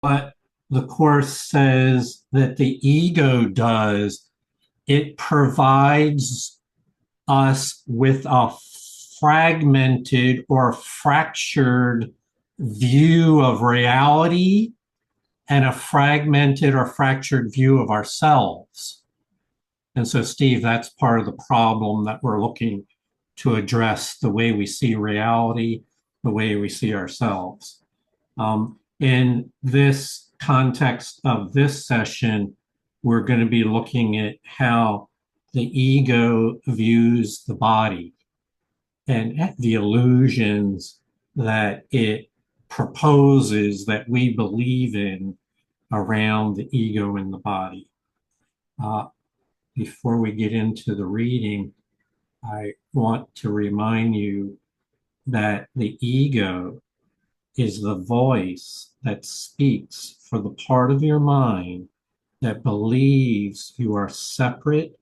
what the Course says that the ego does, it provides us with a fragmented or fractured view of reality and a fragmented or fractured view of ourselves. And so, Steve, that's part of the problem that we're looking to address the way we see reality, the way we see ourselves. In this context of this session, we're going to be looking at how the ego views the body and the illusions that it proposes that we believe in around the ego and the body. Uh, Before we get into the reading, I want to remind you that the ego is the voice that speaks for the part of your mind that believes you are separate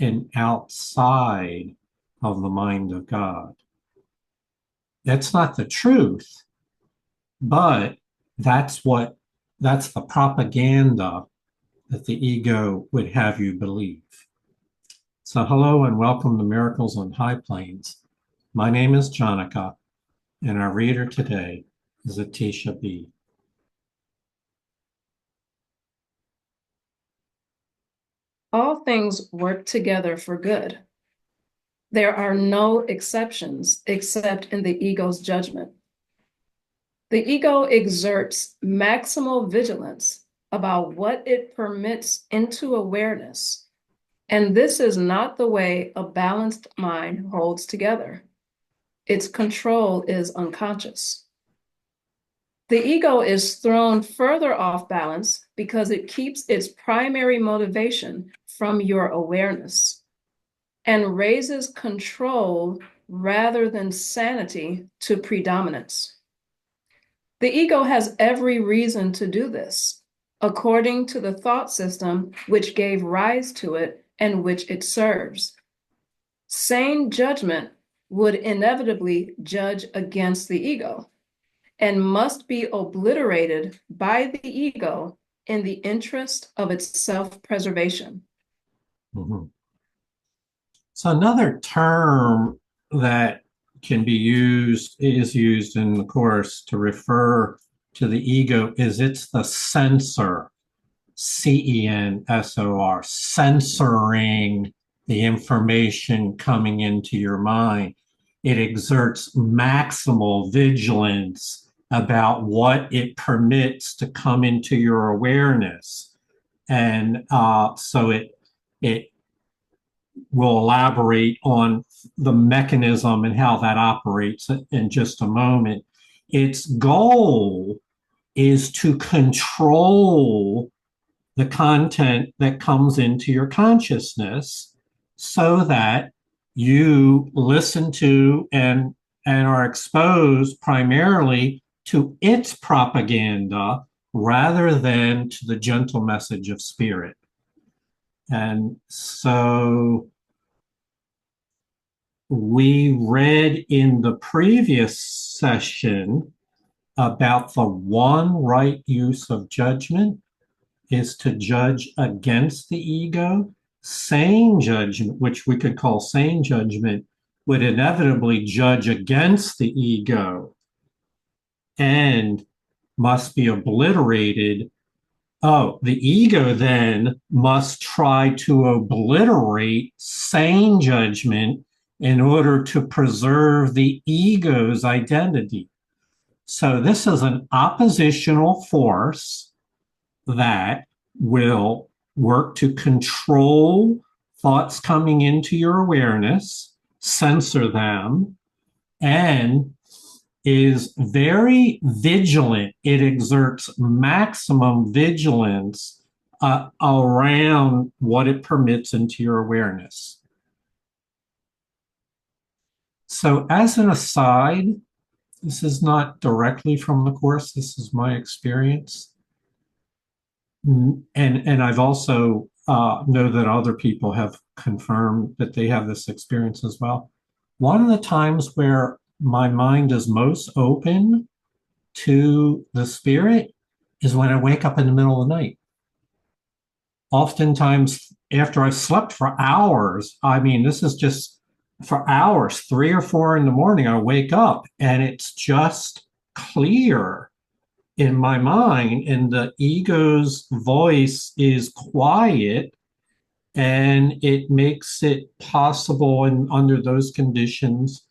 and outside of the mind of God. That's not the truth, but that's what that's the propaganda that the ego would have you believe. So hello and welcome to Miracles on High Plains. My name is Jonica, and our reader today is Atisha B. All things work together for good. There are no exceptions except in the ego's judgment. The ego exerts maximal vigilance about what it permits into awareness, and this is not the way a balanced mind holds together. Its control is unconscious. The ego is thrown further off balance because it keeps its primary motivation from your awareness and raises control rather than sanity to predominance. The ego has every reason to do this, according to the thought system which gave rise to it and which it serves. Sane judgment would inevitably judge against the ego and must be obliterated by the ego in the interest of its self-preservation. Mm-hmm. So another term that can be used is used in the Course to refer to the ego is it's the censor, censor, censoring the information coming into your mind. It exerts maximal vigilance about what it permits to come into your awareness. And so it will elaborate on the mechanism and how that operates in just a moment. Its goal is to control the content that comes into your consciousness so that you listen to and are exposed primarily to its propaganda rather than to the gentle message of spirit. And so we read in the previous session about the one right use of judgment is to judge against the ego. Sane judgment, which we could call sane judgment, would inevitably judge against the ego and must be obliterated. Oh, the ego then must try to obliterate sane judgment in order to preserve the ego's identity. So, this is an oppositional force that will work to control thoughts coming into your awareness, censor them, and is very vigilant. It exerts maximum vigilance around what it permits into your awareness. So, as an aside, this is not directly from the Course, this is my experience. And I've also know that other people have confirmed that they have this experience as well. One of the times where my mind is most open to the spirit is when I wake up in the middle of the night. Oftentimes, after I've slept for hours, I mean, this is just for hours, 3 or 4 in the morning, I wake up and it's just clear in my mind, and the ego's voice is quiet, and it makes it possible, and under those conditions,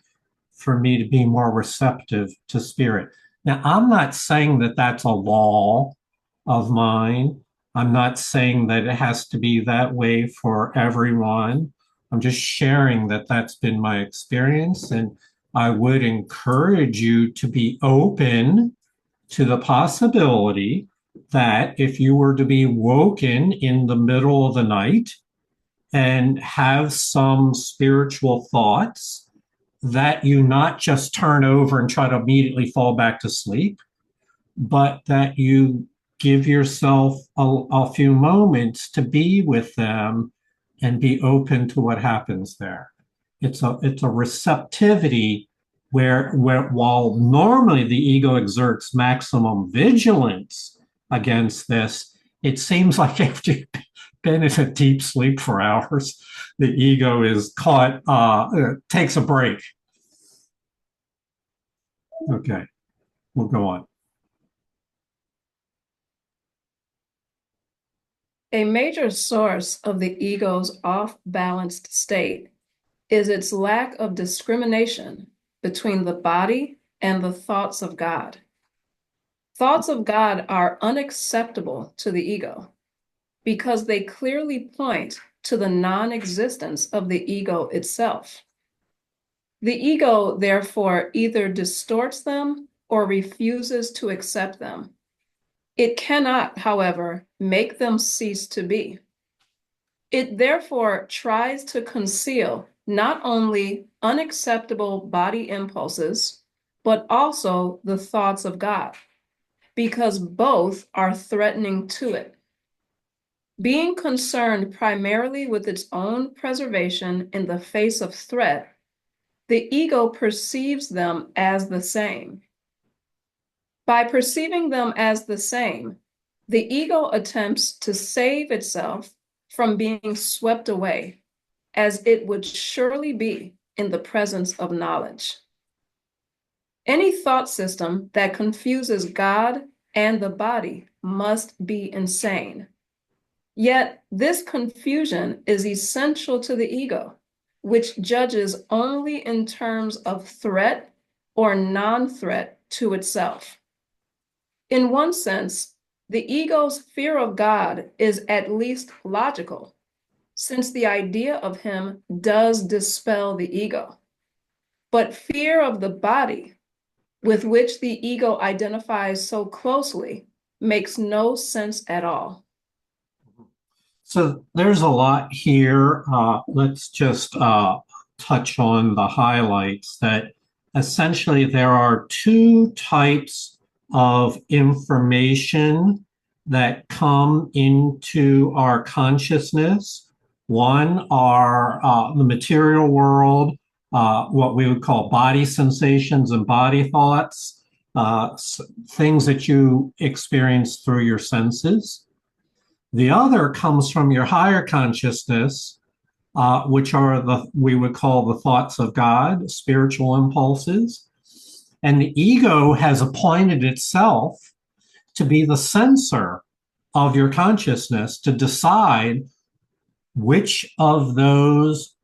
for me to be more receptive to spirit. Now, I'm not saying that that's a law of mine. I'm not saying that it has to be that way for everyone. I'm just sharing that that's been my experience. And I would encourage you to be open to the possibility that if you were to be woken in the middle of the night and have some spiritual thoughts, that you not just turn over and try to immediately fall back to sleep, but that you give yourself a few moments to be with them and be open to what happens there. It's a receptivity where while normally the ego exerts maximum vigilance against this, it seems like after you've been in a deep sleep for hours, the ego is caught, takes a break. Okay, we'll go on. A major source of the ego's off-balanced state is its lack of discrimination between the body and the thoughts of God. Thoughts of God are unacceptable to the ego because they clearly point to the non-existence of the ego itself. The ego, therefore, either distorts them or refuses to accept them. It cannot, however, make them cease to be. It therefore tries to conceal not only unacceptable body impulses, but also the thoughts of God, because both are threatening to it. Being concerned primarily with its own preservation in the face of threat, the ego perceives them as the same. By perceiving them as the same, the ego attempts to save itself from being swept away, as it would surely be in the presence of knowledge. Any thought system that confuses God and the body must be insane. Yet this confusion is essential to the ego, which judges only in terms of threat or non-threat to itself. In one sense, the ego's fear of God is at least logical, since the idea of him does dispel the ego. But fear of the body, with which the ego identifies so closely, makes no sense at all. So there's a lot here. Let's just touch on the highlights that essentially there are two types of information that come into our consciousness. One are the material world, what we would call body sensations and body thoughts, things that you experience through your senses. The other comes from your higher consciousness, which are we would call the thoughts of God, spiritual impulses. And the ego has appointed itself to be the censor of your consciousness to decide which of those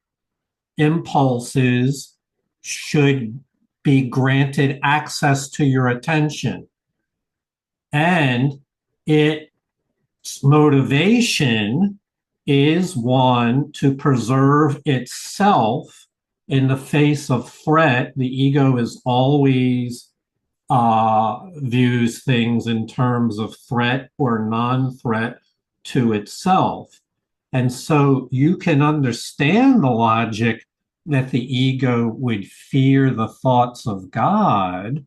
impulses should be granted access to your attention. And its motivation is one to preserve itself in the face of threat. The ego is always views things in terms of threat or non-threat to itself. And so you can understand the logic that the ego would fear the thoughts of God,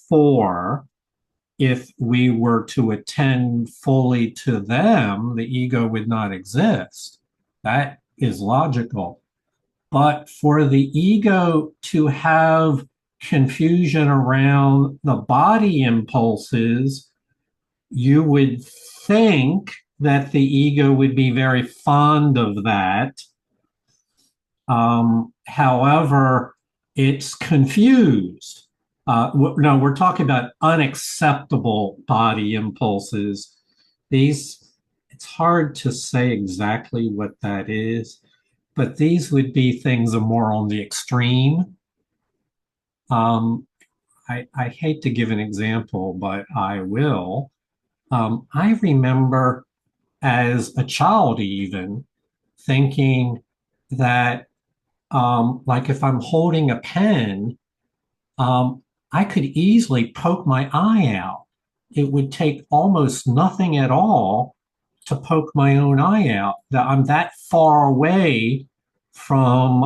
for if we were to attend fully to them, the ego would not exist. That is logical. But for the ego to have confusion around the body impulses you would think that the ego would be very fond of that. However, it's confused. No, we're talking about unacceptable body impulses. These, it's hard to say exactly what that is, but these would be things that are more on the extreme. Um, I hate to give an example, but I will. I remember as a child, even thinking that, like, if I'm holding a pen, um, I could easily poke my eye out. It would take almost nothing at all to poke my own eye out. That I'm that far away from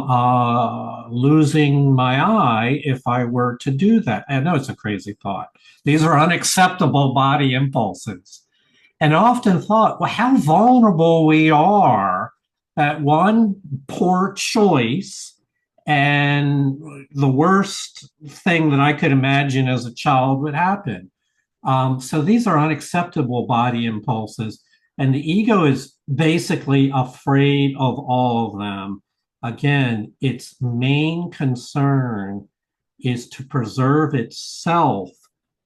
losing my eye if I were to do that. I know it's a crazy thought. These are unacceptable body impulses. And I often thought, well, how vulnerable we are at one poor choice. And the worst thing that I could imagine as a child would happen. So these are unacceptable body impulses. And the ego is basically afraid of all of them. Again, its main concern is to preserve itself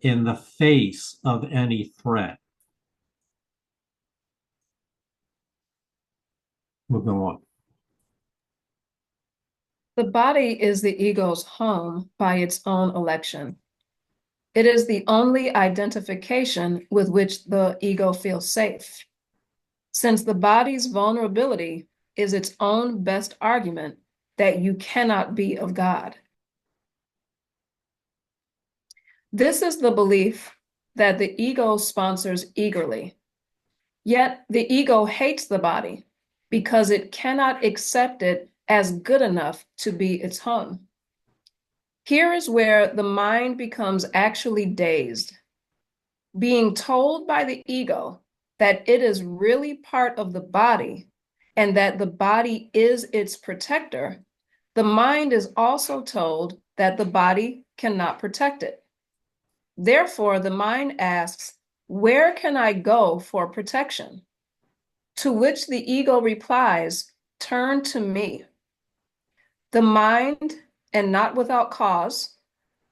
in the face of any threat. We'll go on. The body is the ego's home by its own election. It is the only identification with which the ego feels safe, since the body's vulnerability is its own best argument that you cannot be of God. This is the belief that the ego sponsors eagerly. Yet the ego hates the body because it cannot accept it as good enough to be its home. Here is where the mind becomes actually dazed. Being told by the ego that it is really part of the body and that the body is its protector, the mind is also told that the body cannot protect it. Therefore, the mind asks, where can I go for protection? To which the ego replies, turn to me. The mind, and not without cause,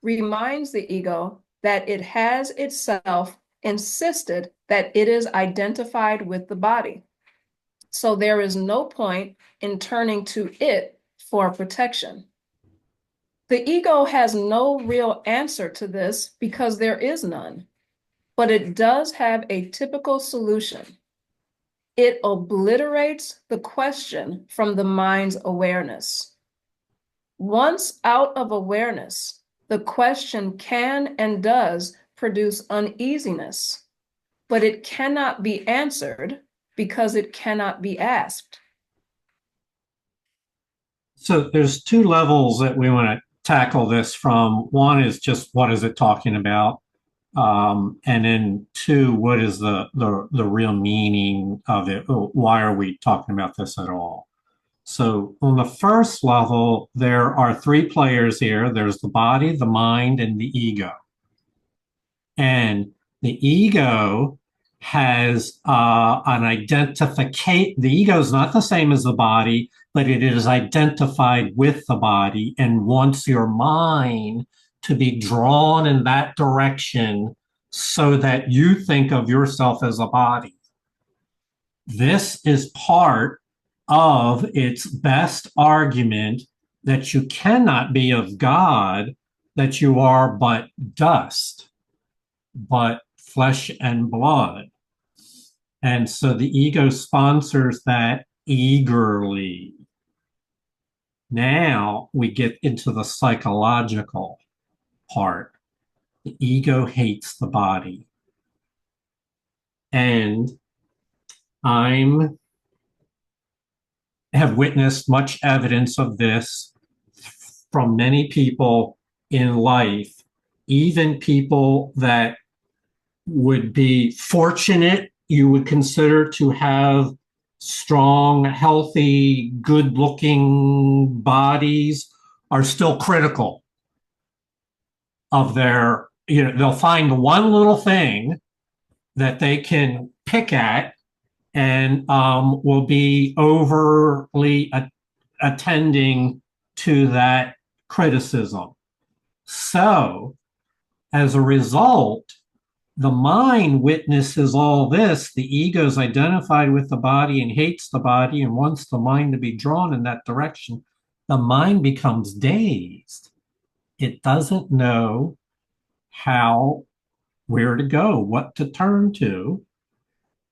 reminds the ego that it has itself insisted that it is identified with the body. So there is no point in turning to it for protection. The ego has no real answer to this because there is none, but it does have a typical solution. It obliterates the question from the mind's awareness. Once out of awareness, the question can and does produce uneasiness, but it cannot be answered because it cannot be asked. So there's two levels that we want to tackle this from. One is just what is it talking about? And then two, what is the real meaning of it? Why are we talking about this at all? So on the first level, there are three players here. There's the body, the mind, and the ego. And the ego has an identification. The ego is not the same as the body, but it is identified with the body and wants your mind to be drawn in that direction so that you think of yourself as a body. This is part of its best argument that you cannot be of God, that you are but dust, but flesh and blood. And so the ego sponsors that eagerly. Now we get into the psychological part. The ego hates the body. And I'm have witnessed much evidence of this from many people in life, even people that would be fortunate, you would consider, to have strong, healthy, good looking bodies, are still critical of their, they'll find one little thing that they can pick at and will be overly attending to that criticism. So, as a result, the mind witnesses all this. The ego is identified with the body and hates the body and wants the mind to be drawn in that direction. The mind becomes dazed. It doesn't know where to go, what to turn to.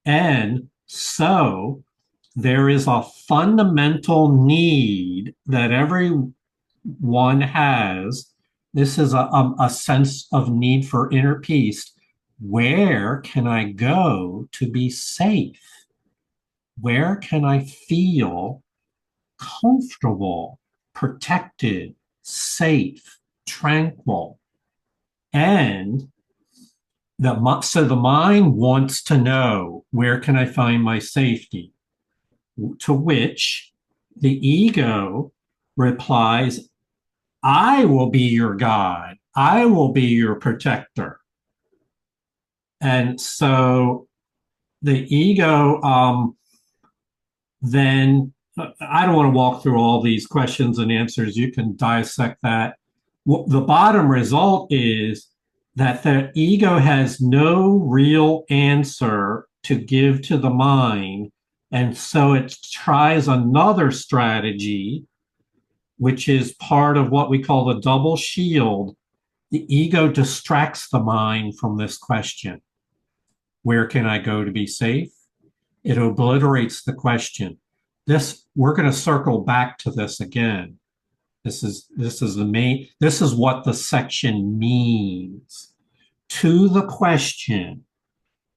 And so there is a fundamental need that everyone has. This is a sense of need for inner peace. Where can I go to be safe? Where can I feel comfortable, protected, safe, tranquil? And so the mind wants to know, where can I find my safety? To which the ego replies, I will be your God. I will be your protector. And so the ego then, I don't want to walk through all these questions and answers. You can dissect that. The bottom result is that the ego has no real answer to give to the mind. And so it tries another strategy, which is part of what we call the double shield. The ego distracts the mind from this question. Where can I go to be safe? It obliterates the question. We're going to circle back to this again. This is what the section means. To the question,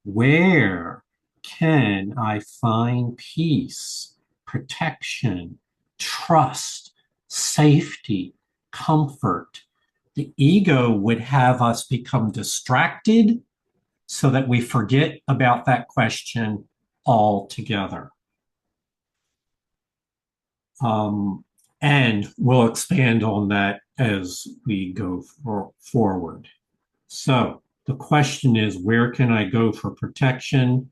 where can I find peace, protection, trust, safety, comfort? The ego would have us become distracted so that we forget about that question altogether. And we'll expand on that as we go forward. So the question is, where can I go for protection?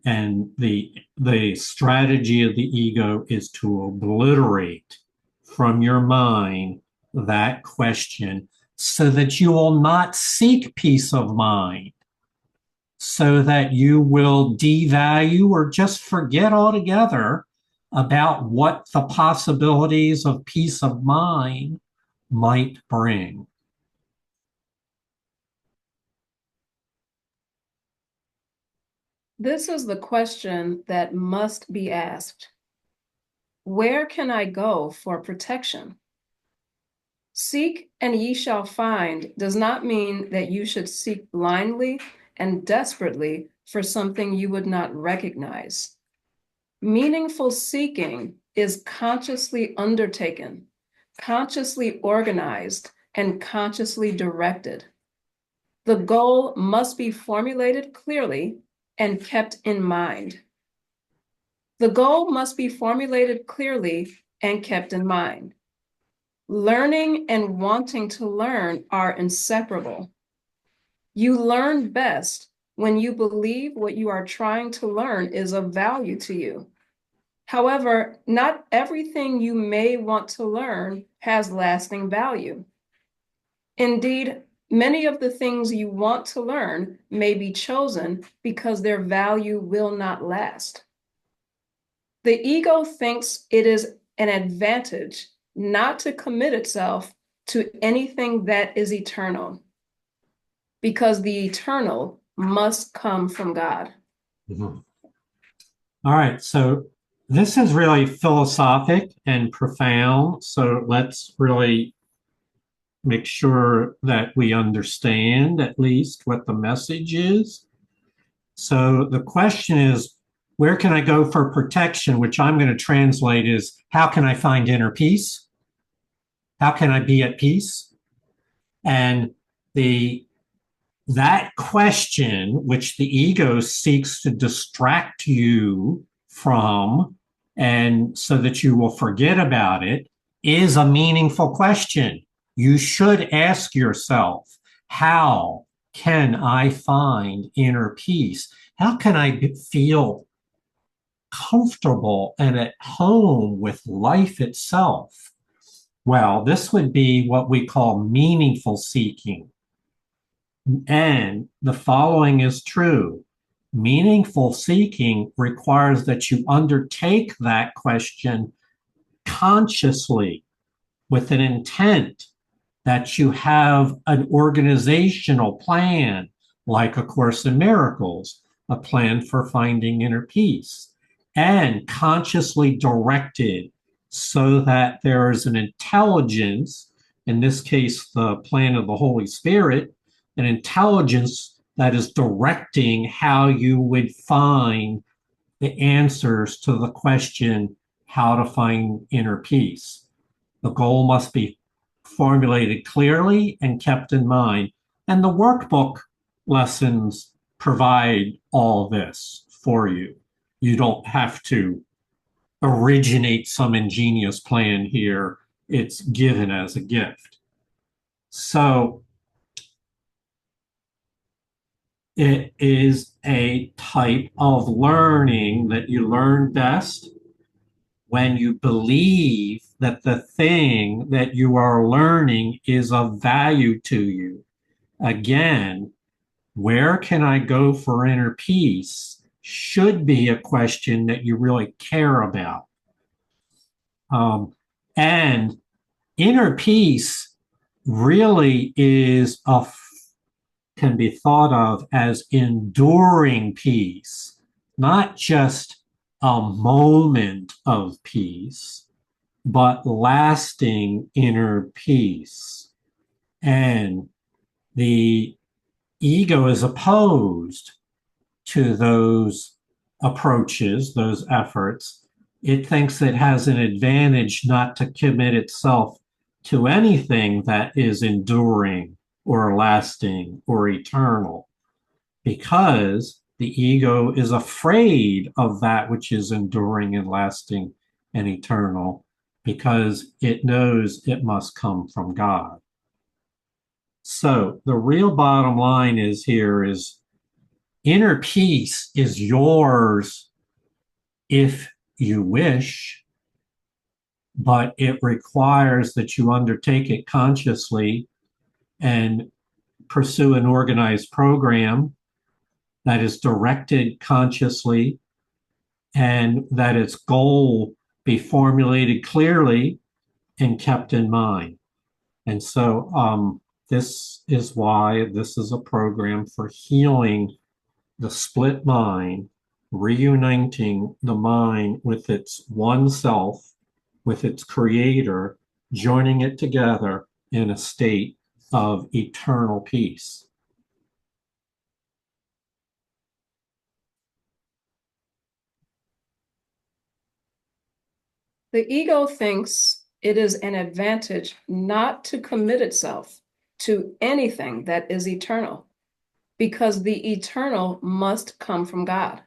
And the strategy of the ego is to obliterate from your mind that question so that you will not seek peace of mind, so that you will devalue or just forget altogether about what the possibilities of peace of mind might bring. This is the question that must be asked. Where can I go for protection? Seek and ye shall find does not mean that you should seek blindly and desperately for something you would not recognize. Meaningful seeking is consciously undertaken, consciously organized, and consciously directed. The goal must be formulated clearly and kept in mind. The goal must be formulated clearly and kept in mind. Learning and wanting to learn are inseparable. You learn best when you believe what you are trying to learn is of value to you. However, not everything you may want to learn has lasting value. Indeed, many of the things you want to learn may be chosen because their value will not last. The ego thinks it is an advantage not to commit itself to anything that is eternal, because the eternal must come from God. Mm-hmm. All right, so this is really philosophic and profound. So let's really make sure that we understand at least what the message is. So the question is, where can I go for protection? Which I'm going to translate is, how can I find inner peace? How can I be at peace? And that question, which the ego seeks to distract you from, and so that you will forget about it, is a meaningful question. You should ask yourself, how can I find inner peace? how can I feel comfortable and at home with life itself? Well, this would be what we call meaningful seeking. And the following is true. Meaningful seeking requires that you undertake that question consciously with an intent, that you have an organizational plan, like A Course in Miracles, a plan for finding inner peace, and consciously directed so that there is an intelligence, in this case, the plan of the Holy Spirit, an intelligence that is directing how you would find the answers to the question, how to find inner peace. The goal must be formulated clearly and kept in mind. And the workbook lessons provide all this for you. You don't have to originate some ingenious plan here. It's given as a gift. So it is a type of learning that you learn best when you believe that the thing that you are learning is of value to you. Again, where can I go for inner peace should be a question that you really care about. And inner peace really is can be thought of as enduring peace, not just a moment of peace, but lasting inner peace. And the ego is opposed to those approaches, those efforts. It thinks it has an advantage not to commit itself to anything that is enduring or lasting or eternal, because the ego is afraid of that which is enduring and lasting and eternal, because it knows it must come from God. So the real bottom line is here is inner peace is yours if you wish, but it requires that you undertake it consciously and pursue an organized program that is directed consciously and that its goal be formulated clearly and kept in mind. And so this is why this is a program for healing the split mind, reuniting the mind with its one self, with its creator, joining it together in a state of eternal peace. The ego thinks it is an advantage not to commit itself to anything that is eternal, because the eternal must come from God.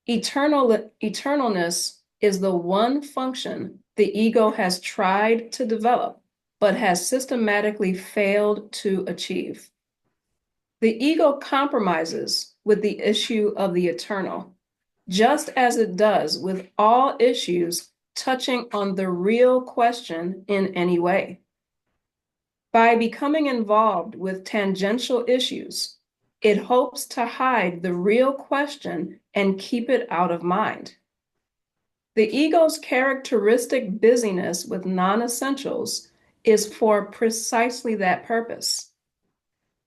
Eternalness is the one function the ego has tried to develop, but has systematically failed to achieve. The ego compromises with the issue of the eternal, just as it does with all issues touching on the real question in any way. By becoming involved with tangential issues, it hopes to hide the real question and keep it out of mind. The ego's characteristic busyness with non-essentials is for precisely that purpose.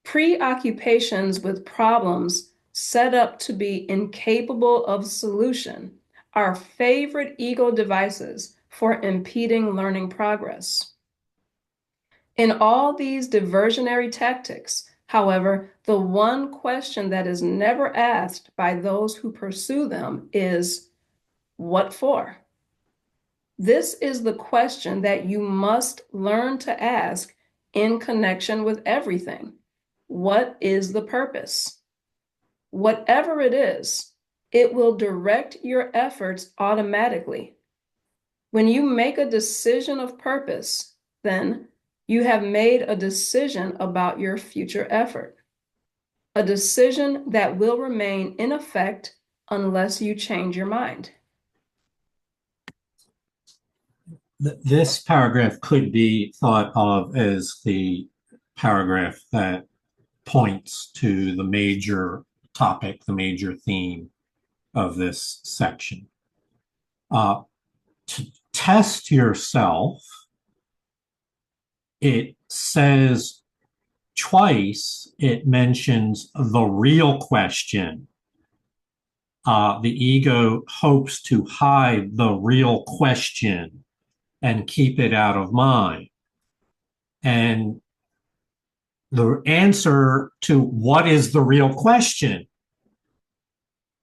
Preoccupations with problems set up to be incapable of solution are favorite ego devices for impeding learning progress. In all these diversionary tactics, however, the one question that is never asked by those who pursue them is, what for? This is the question that you must learn to ask in connection with everything. What is the purpose? Whatever it is, it will direct your efforts automatically. When you make a decision of purpose, then you have made a decision about your future effort. A decision that will remain in effect unless you change your mind. This paragraph could be thought of as the paragraph that points to the major topic, the major theme of this section. To test yourself, it says twice, it mentions the real question. The ego hopes to hide the real question and keep it out of mind. And the answer to what is the real question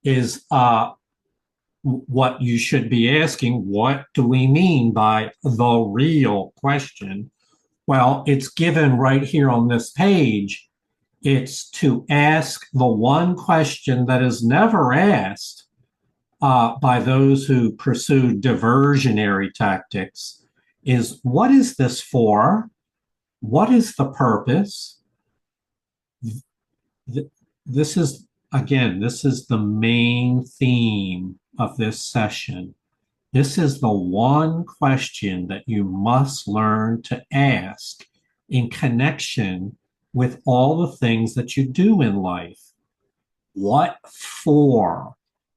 is what you should be asking. What do we mean by the real question? Well, it's given right here on this page. It's to ask the one question that is never asked by those who pursue diversionary tactics is, what is this for? What is the purpose? This is, again, this is the main theme of this session. This is the one question that you must learn to ask in connection with all the things that you do in life. What for?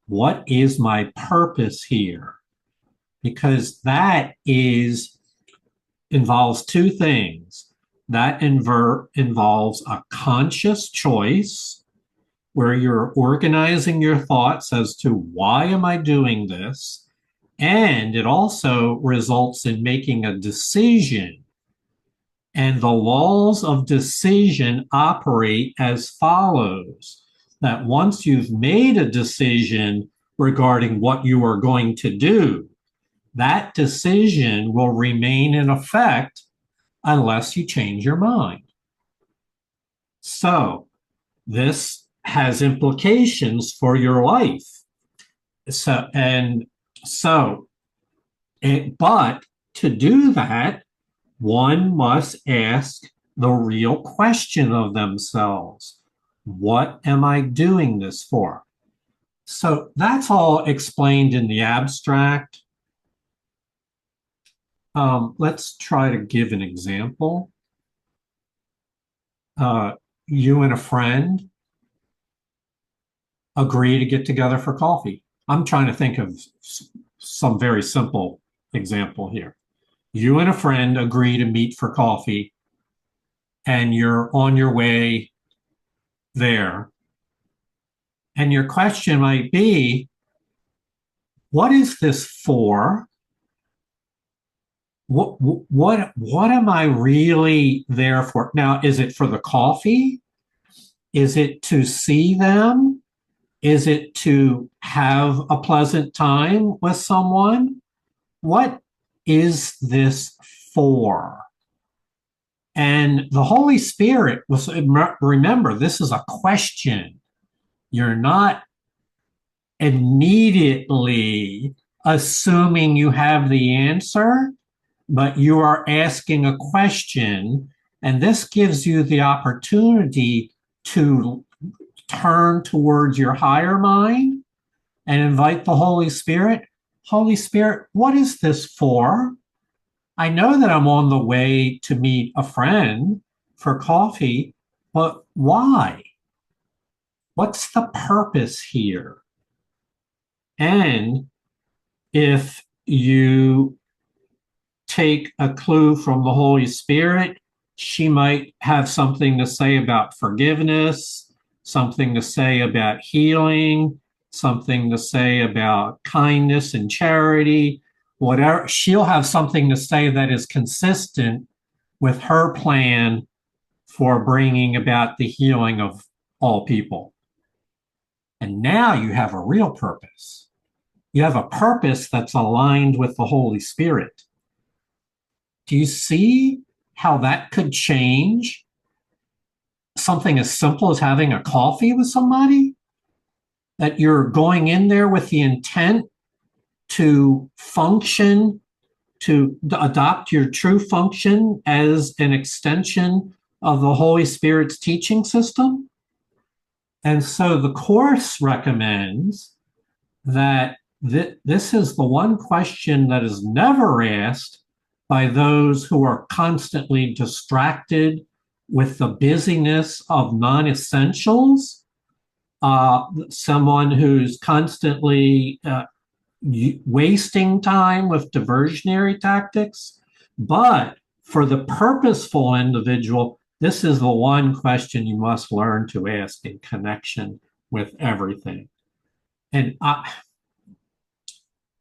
What is my purpose here? Because that involves two things. That involves a conscious choice where you're organizing your thoughts as to why am I doing this? And it also results in making a decision. And the laws of decision operate as follows: that once you've made a decision regarding what you are going to do, that decision will remain in effect unless you change your mind. So this has implications for your life. But to do that, one must ask the real question of themselves. What am I doing this for? So that's all explained in the abstract. Let's try to give an example. You and a friend agree to get together for coffee. I'm trying to think of some very simple example here. You and a friend agree to meet for coffee, and you're on your way there. And your question might be, what is this for? What am I really there for? Now, is it for the coffee? Is it to see them? Is it to have a pleasant time with someone? What is this for? And the Holy Spirit was, remember, this is a question. You're not immediately assuming you have the answer, but you are asking a question. And this gives you the opportunity to turn towards your higher mind and invite the Holy Spirit. Holy Spirit, what is this for? I know that I'm on the way to meet a friend for coffee, but why? What's the purpose here? And if you take a clue from the Holy Spirit, she might have something to say about forgiveness, something to say about healing, something to say about kindness and charity, whatever. She'll have something to say that is consistent with her plan for bringing about the healing of all people. And now you have a real purpose. You have a purpose that's aligned with the Holy Spirit. Do you see how that could change something as simple as having a coffee with somebody? That you're going in there with the intent to function, to adopt your true function as an extension of the Holy Spirit's teaching system? And so the Course recommends that this is the one question that is never asked by those who are constantly distracted with the busyness of non essentials, someone who's constantly wasting time with diversionary tactics. But for the purposeful individual, this is the one question you must learn to ask in connection with everything. And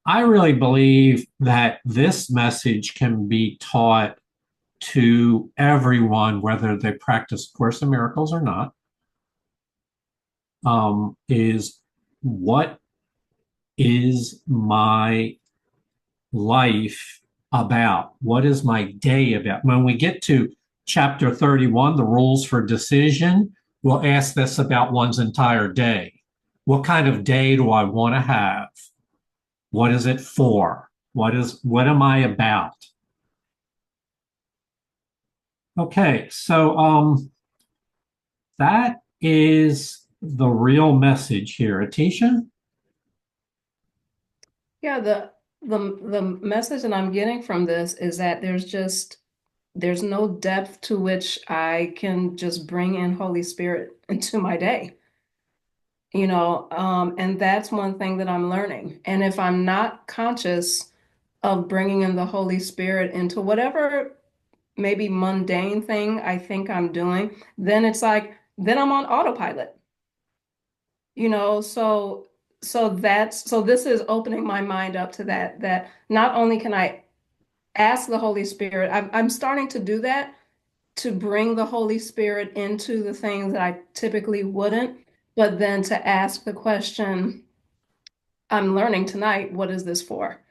I really believe that this message can be taught to everyone, whether they practice Course in Miracles or not, is what is my life about? What is my day about? When we get to chapter 31, the rules for decision, we'll ask this about one's entire day. What kind of day do I want to have? What is it for? What am I about? Okay, so that is the real message here. Atisha? Yeah, the message that I'm getting from this is that there's no depth to which I can just bring in Holy Spirit into my day. And that's one thing that I'm learning. And if I'm not conscious of bringing in the Holy Spirit into whatever maybe mundane thing I think I'm doing, then it's like, then I'm on autopilot, so this is opening my mind up to that not only can I ask the Holy Spirit, I'm starting to do that to bring the Holy Spirit into the things that I typically wouldn't, but then to ask the question, I'm learning tonight, what is this for?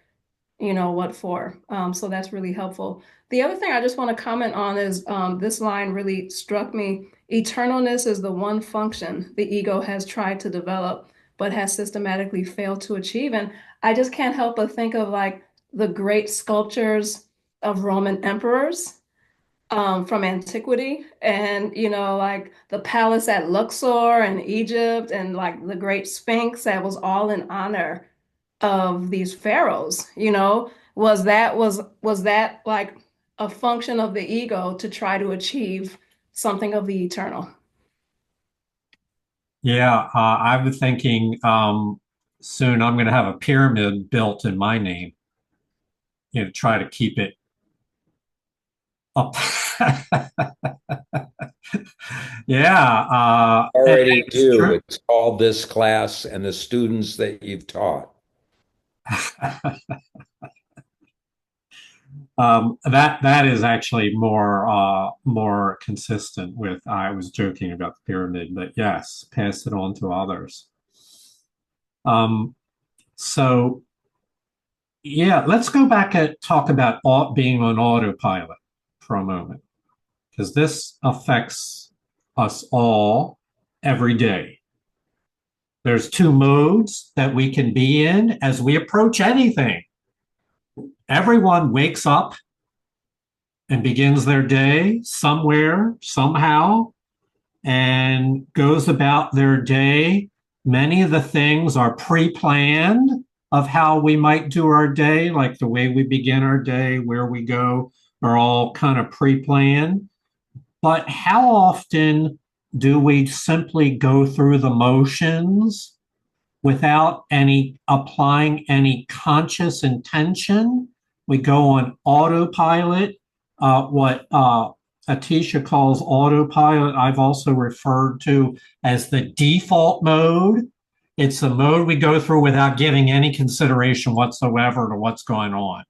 What for? So that's really helpful. The other thing I just want to comment on is this line really struck me. Eternalness is the one function the ego has tried to develop, but has systematically failed to achieve. And I just can't help but think of like the great sculptures of Roman emperors from antiquity, and like the palace at Luxor in Egypt, and like the great Sphinx that was all in honor of these pharaohs. Was that like a function of the ego to try to achieve something of the eternal? Yeah, I was thinking soon I'm going to have a pyramid built in my name, try to keep it up. Yeah, Already it's do. true. It's called this class and the students that you've taught. That is actually more consistent with. I was joking about the pyramid, but yes, pass it on to others. Um, so yeah, let's go back and talk about being on autopilot for a moment, because this affects us all every day. There's two modes that we can be in as we approach anything. Everyone wakes up and begins their day somewhere, somehow, and goes about their day. Many of the things are pre planned of how we might do our day, like the way we begin our day, where we go, are all kind of pre planned. But how often do we simply go through the motions without any applying any conscious intention? We go on autopilot, what Atisha calls autopilot. I've also referred to as the default mode. It's the mode we go through without giving any consideration whatsoever to what's going on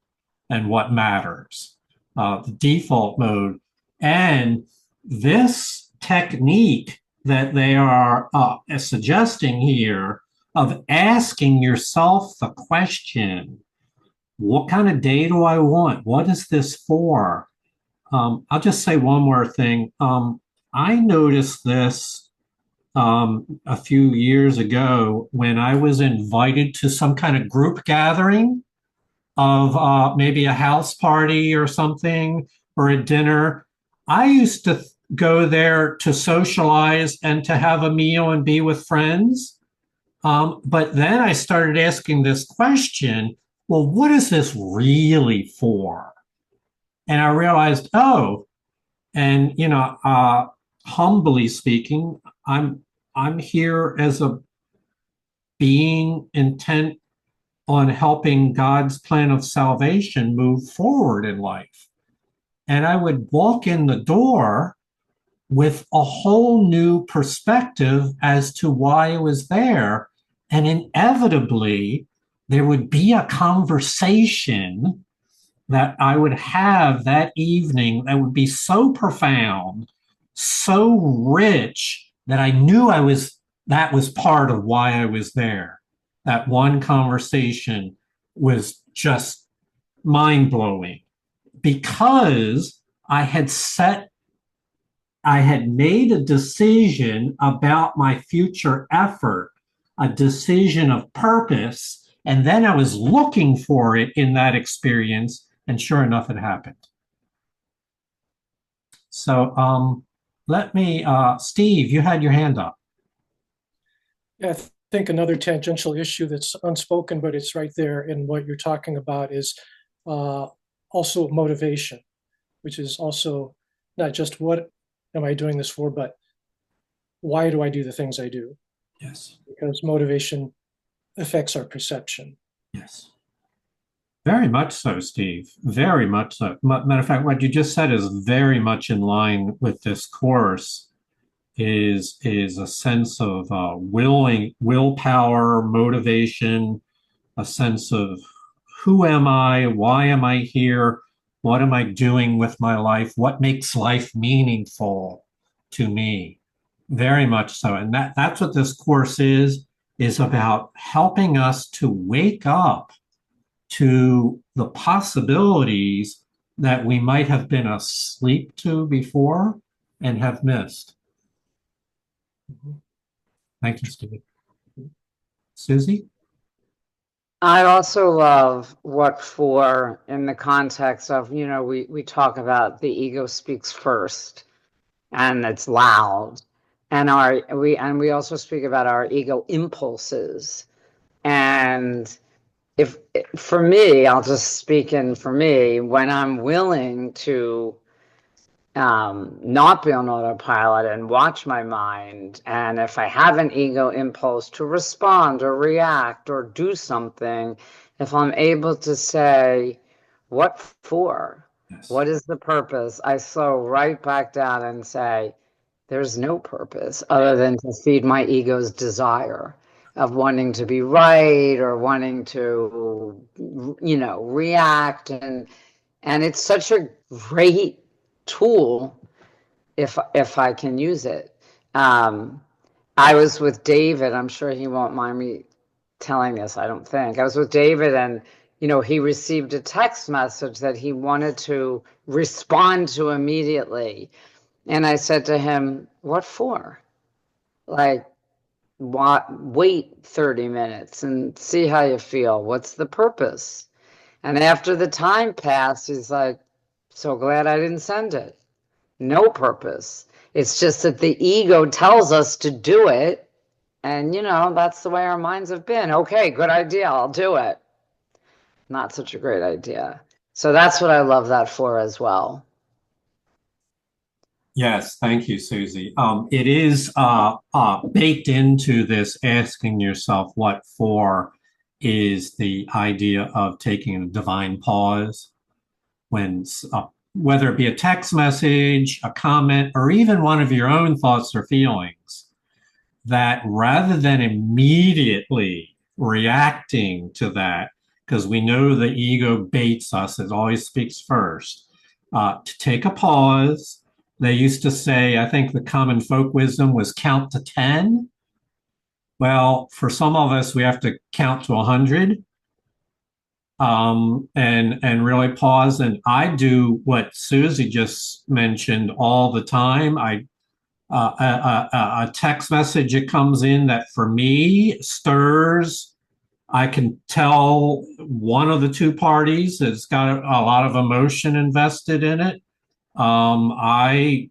and what matters. The default mode. And this technique that they are suggesting here of asking yourself the question, what kind of day do I want? What is this for? I'll just say one more thing. I noticed this a few years ago when I was invited to some kind of group gathering of maybe a house party or something or a dinner. I used to go there to socialize and to have a meal and be with friends. But then I started asking this question, well, what is this really for? And I realized, oh, and humbly speaking, I'm here as a being intent on helping God's plan of salvation move forward in life. And I would walk in the door with a whole new perspective as to why I was there. And inevitably, there would be a conversation that I would have that evening that would be so profound, so rich that I knew that was part of why I was there. That one conversation was just mind blowing because I had made a decision about my future effort, a decision of purpose, and then I was looking for it in that experience, and sure enough, it happened. So Steve, you had your hand up. Yeah, I think another tangential issue that's unspoken, but it's right there in what you're talking about is also motivation, which is also not just what am I doing this for, but why do I do the things I do? Yes. Because motivation affects our perception. Yes. Very much so, Steve. Very much so. Matter of fact, what you just said is very much in line with this course. Is a sense of willpower, motivation, a sense of who am I, why am I here, what am I doing with my life, what makes life meaningful to me. Very much so, and that's what this course is about helping us to wake up to the possibilities that we might have been asleep to before and have missed. Thank you, Steve. Susie? I also love what for in the context of, we talk about the ego speaks first and it's loud. And we also speak about our ego impulses. And if for me, I'll just speak in for me, when I'm willing to not be on autopilot and watch my mind, and if I have an ego impulse to respond or react or do something, if I'm able to say, what for? Yes. What is the purpose? I slow right back down and say, there's no purpose other than to feed my ego's desire of wanting to be right or wanting to, react. And it's such a great tool if I can use it. I was with David. I'm sure he won't mind me telling this. I don't think. I was with David, and he received a text message that he wanted to respond to immediately, and I said to him, "What for? Like, wait 30 minutes and see how you feel. What's the purpose?" And after the time passed, he's like, "So glad I didn't send it. No purpose. It's just that the ego tells us to do it. And, that's the way our minds have been. Okay, good idea. I'll do it. Not such a great idea." So that's what I love that for as well. Yes, thank you, Susie. It is baked into this asking yourself what for is the idea of taking a divine pause when whether it be a text message, a comment, or even one of your own thoughts or feelings, that rather than immediately reacting to that, because we know the ego baits us, it always speaks first, to take a pause. They used to say, I think the common folk wisdom was count to 10. Well, for some of us, we have to count to 100. And really pause. And I do what Susie just mentioned all the time. A text message that comes in that for me stirs. I can tell one of the two parties has got a lot of emotion invested in it. I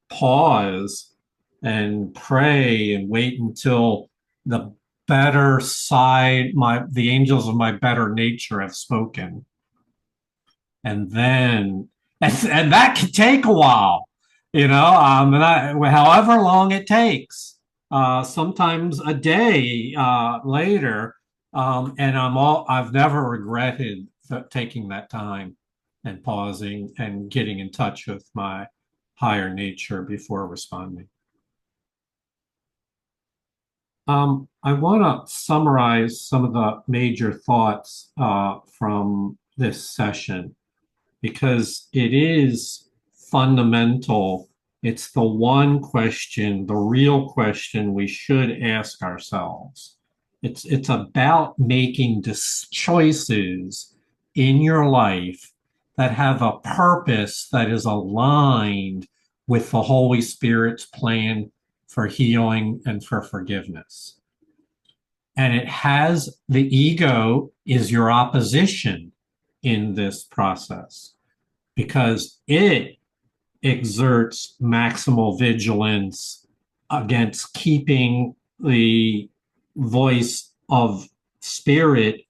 pause and pray and wait until the better side, the angels of my better nature have spoken. And then, and that can take a while, however long it takes, sometimes a day later. And I've never regretted taking that time and pausing and getting in touch with my higher nature before responding. I want to summarize some of the major thoughts from this session, because it is fundamental. It's the one question, the real question we should ask ourselves. It's about making choices in your life that have a purpose that is aligned with the Holy Spirit's plan for healing and for forgiveness. And the ego is your opposition in this process, because it exerts maximal vigilance against keeping the voice of spirit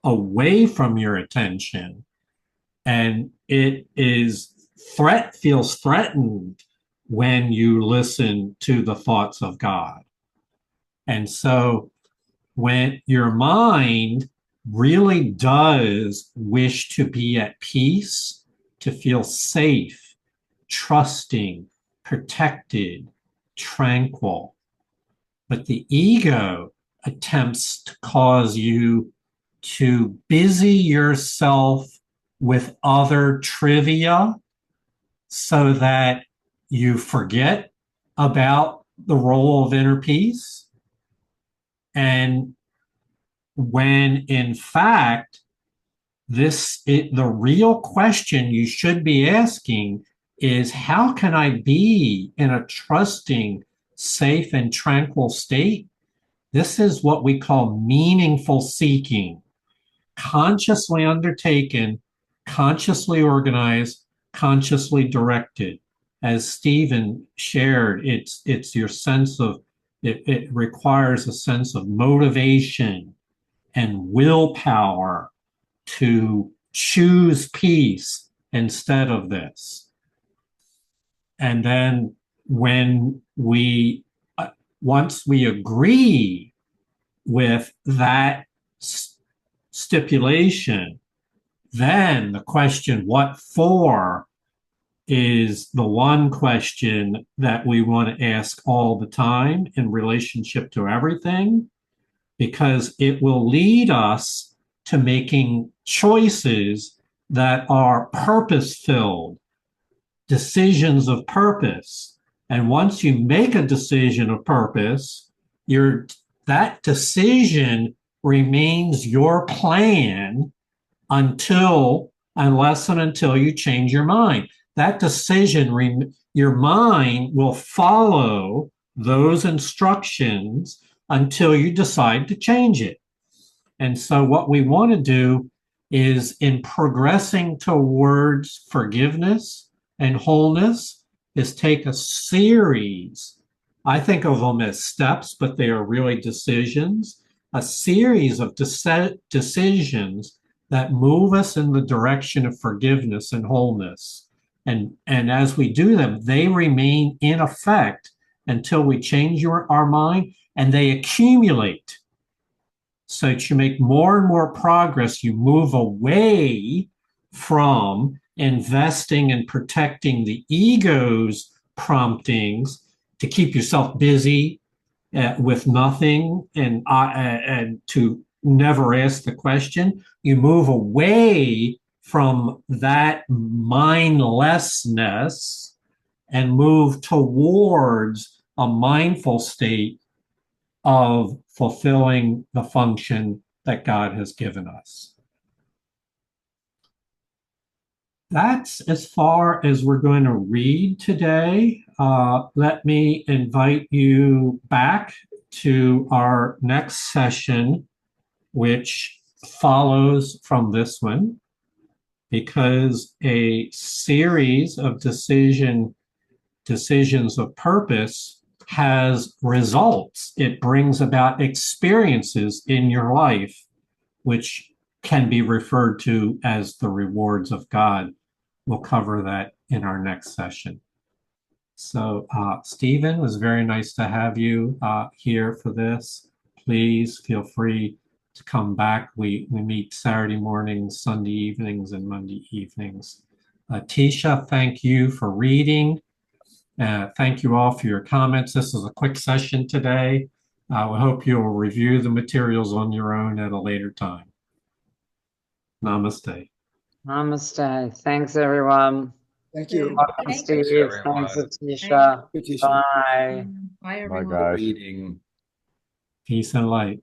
away from your attention. And it feels threatened when you listen to the thoughts of God. And so when your mind really does wish to be at peace, to feel safe, trusting, protected, tranquil, but the ego attempts to cause you to busy yourself with other trivia so that you forget about the role of inner peace. And when in fact, the real question you should be asking is, how can I be in a trusting, safe, and tranquil state? This is what we call meaningful seeking, consciously undertaken, consciously organized, consciously directed. As Stephen shared, it's your sense of it requires a sense of motivation and willpower to choose peace instead of this. And then once we agree with that stipulation, then the question, what for, is the one question that we want to ask all the time in relationship to everything, because it will lead us to making choices that are purpose-filled, decisions of purpose. And once you make a decision of purpose, that decision remains your plan unless and until you change your mind. That decision, your mind will follow those instructions until you decide to change it. And so what we want to do is, in progressing towards forgiveness and wholeness, is take a series. I think of them as steps, but they are really decisions, a series of decisions that move us in the direction of forgiveness and wholeness. And as we do them, they remain in effect until we change our mind, and they accumulate. So that you make more and more progress, you move away from investing and protecting the ego's promptings to keep yourself busy with nothing and to never ask the question. You move away from that mindlessness and move towards a mindful state of fulfilling the function that God has given us. That's as far as we're going to read today. Let me invite you back to our next session, which follows from this one, because a series of decisions of purpose has results. It brings about experiences in your life, which can be referred to as the rewards of God. We'll cover that in our next session. So, Stephen, it was very nice to have you here for this. Please feel free to come back. We meet Saturday mornings, Sunday evenings, and Monday evenings. Tisha, thank you for reading. Thank you all for your comments. This is a quick session today. We hope you'll review the materials on your own at a later time. Namaste. Namaste. Thanks, everyone. Thank you. Welcome, Thank Steve. everyone. Thanks, Atisha. Good, Tisha. Bye. Bye, Bye, everyone. guys. Reading. Peace and light.